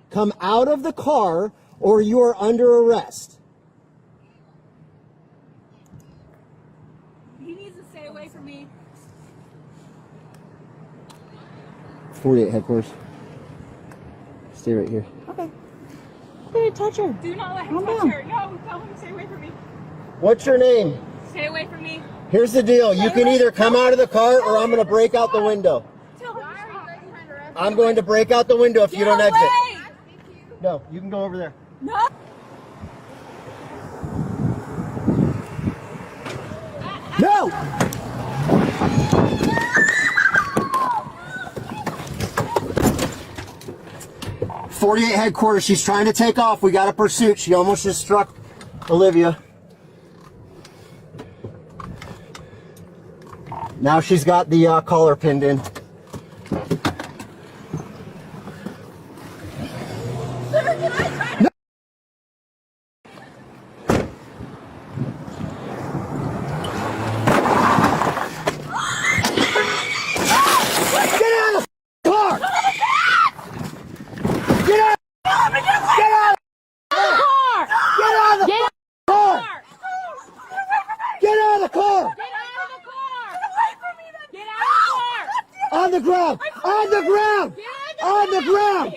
Come out of the car or you are under arrest. He needs to stay away from me. 48 headquarters. Stay right here. Okay. I'm gonna touch her. Do not let him Calm touch down. her. No, tell him to stay away from me. What's your name? Stay away from me. Here's the deal. You can either come out of the car or I'm going to break out the window. Tell him to stop. I'm going to break out the window if you don't Get exit. away! No, you can go over there. No. No! .48 headquarters. She's trying to take off. We got a pursuit. She almost just struck Olivia. Now she's got the collar pinned in. No. Get out of the car! Get out! Get out! Get out of the car! Get out of the car! On the ground! On the ground! On the ground!